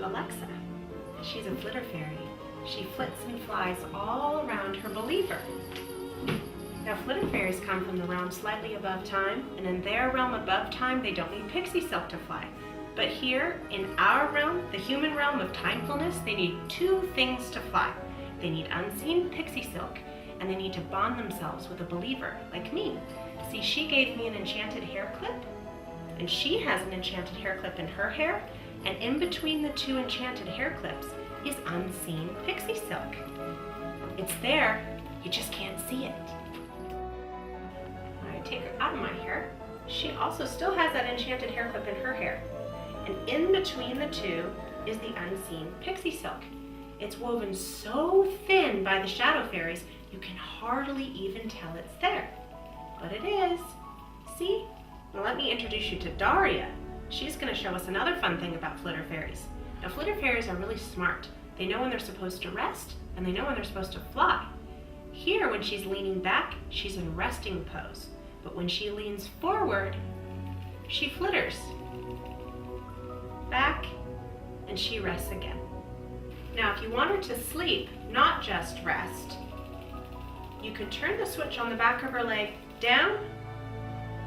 Alexa. She's a Flitter Fairy. She flits and flies all around her believer. Now, Flitter Fairies come from the realm slightly above time, and in their realm above time, they don't need pixie silk to fly. But here, in our realm, the human realm of timefulness, they need two things to fly. They need unseen pixie silk, and they need to bond themselves with a believer, like me. See, she gave me an enchanted hair clip, and she has an enchanted hair clip in her hair, and in between the two enchanted hair clips is unseen pixie silk. It's there, you just can't see it. I take her out of my hair. She also still has that enchanted hair clip in her hair. And in between the two is the unseen pixie silk. It's woven so thin by the shadow fairies, you can hardly even tell it's there. But it is. See? Now let me introduce you to Daria. She's going to show us another fun thing about Flitter Fairies. Now, Flitter Fairies are really smart. They know when they're supposed to rest, and they know when they're supposed to fly. Here, when she's leaning back, she's in resting pose. But when she leans forward, she flitters. Back, and she rests again. Now, if you want her to sleep, not just rest, you can turn the switch on the back of her leg down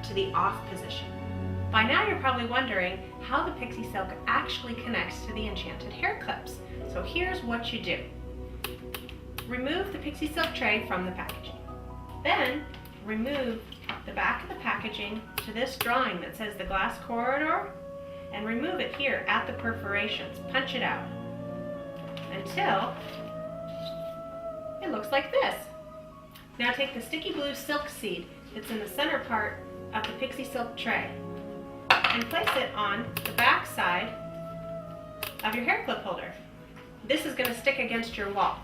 to the off position. By now you're probably wondering how the pixie silk actually connects to the enchanted hair clips. So here's what you do. Remove the pixie silk tray from the packaging. Then remove the back of the packaging to this drawing that says the glass corridor, and remove it here at the perforations. Punch it out until it looks like this. Now take the sticky blue silk seed that's in the center part of the pixie silk tray and place it on the back side of your hair clip holder. This is going to stick against your wall.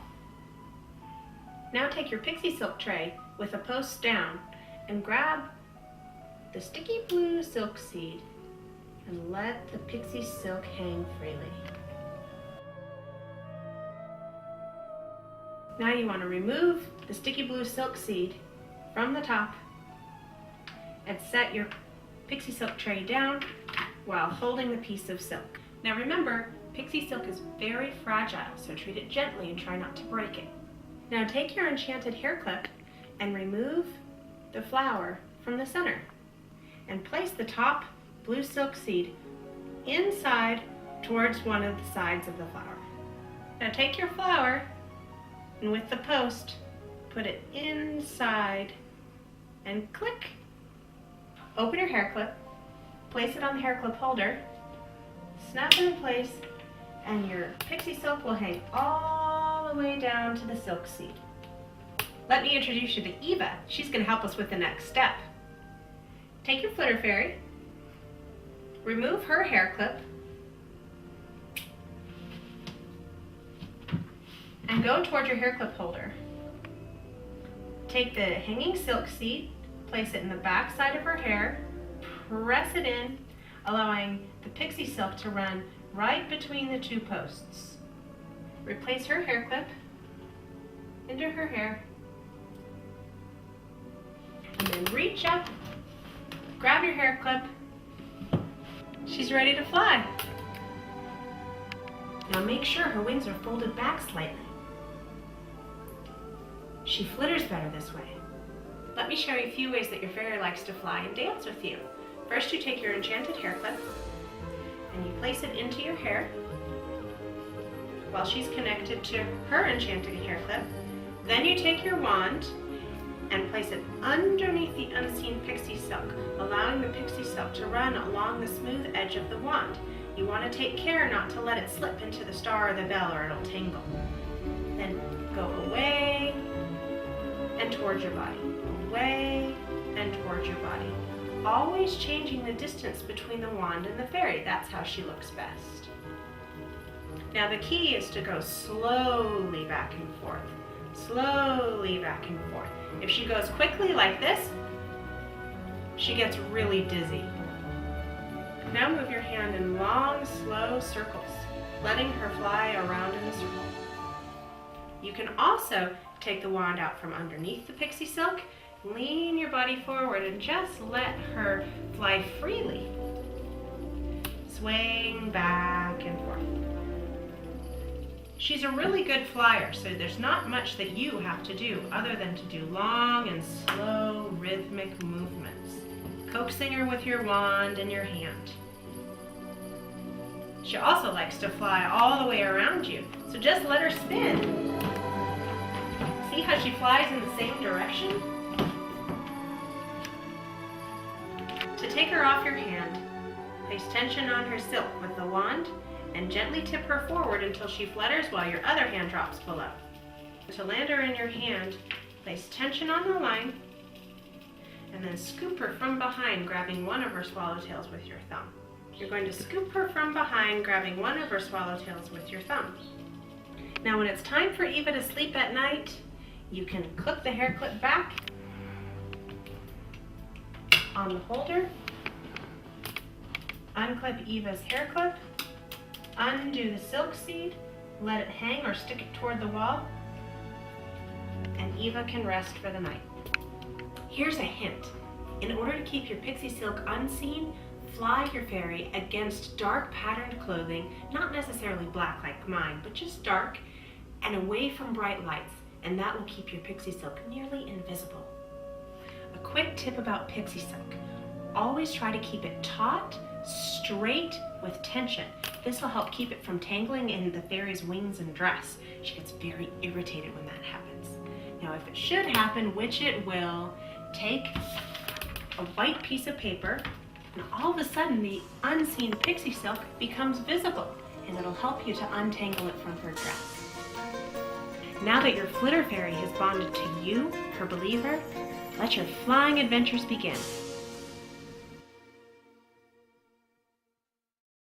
Now take your pixie silk tray with a post down and grab the sticky blue silk seed and let the pixie silk hang freely. Now you want to remove the sticky blue silk seed from the top and set your pixie silk tray down while holding the piece of silk. Now remember, pixie silk is very fragile, so treat it gently and try not to break it. Now take your enchanted hair clip and remove the flower from the center and place the top blue silk seed inside towards one of the sides of the flower. Now take your flower and with the post, put it inside and click. Open your hair clip, place it on the hair clip holder, snap it in place, and your pixie silk will hang all the way down to the silk seed. Let me introduce you to Eva. She's going to help us with the next step. Take your Flitter Fairy, remove her hair clip, and go toward your hair clip holder. Take the hanging silk seed, place it in the back side of her hair, press it in, allowing the pixie silk to run right between the two posts. Replace her hair clip into her hair, and then reach up, grab your hair clip. She's ready to fly. Now make sure her wings are folded back slightly. She flitters better this way. Let me show you a few ways that your fairy likes to fly and dance with you. First, you take your enchanted hair clip and you place it into your hair while she's connected to her enchanted hair clip. Then you take your wand and place it underneath the unseen pixie silk, allowing the pixie silk to run along the smooth edge of the wand. You want to take care not to let it slip into the star or the bell or it'll tangle. Then go away and towards your body, away and towards your body. Always changing the distance between the wand and the fairy. That's how she looks best. Now the key is to go slowly back and forth, slowly back and forth. If she goes quickly like this, she gets really dizzy. Now move your hand in long, slow circles, letting her fly around in the circle. You can also take the wand out from underneath the pixie silk, lean your body forward and just let her fly freely, swaying back and forth. She's a really good flyer, so there's not much that you have to do other than to do long and slow rhythmic movements, coaxing her with your wand in your hand. She also likes to fly all the way around you, so just let her spin. See how she flies in the same direction? To take her off your hand, place tension on her silk with the wand and gently tip her forward until she flutters while your other hand drops below. To land her in your hand, place tension on the line and then scoop her from behind, grabbing one of her swallowtails with your thumb. You're going to scoop her from behind, grabbing one of her swallowtails with your thumb. Now when it's time for Eva to sleep at night, you can clip the hair clip back on the holder, unclip Eva's hair clip, undo the silk seed, let it hang or stick it toward the wall, and Eva can rest for the night. Here's a hint. In order to keep your pixie silk unseen, fly your fairy against dark patterned clothing, not necessarily black like mine, but just dark, and away from bright lights, and that will keep your pixie silk nearly invisible. A quick tip about pixie silk. Always try to keep it taut, straight, with tension. This will help keep it from tangling in the fairy's wings and dress. She gets very irritated when that happens. Now if it should happen, which it will, take a white piece of paper and all of a sudden the unseen pixie silk becomes visible, and it'll help you to untangle it from her dress. Now that your Flitter Fairy has bonded to you, her believer, let your flying adventures begin.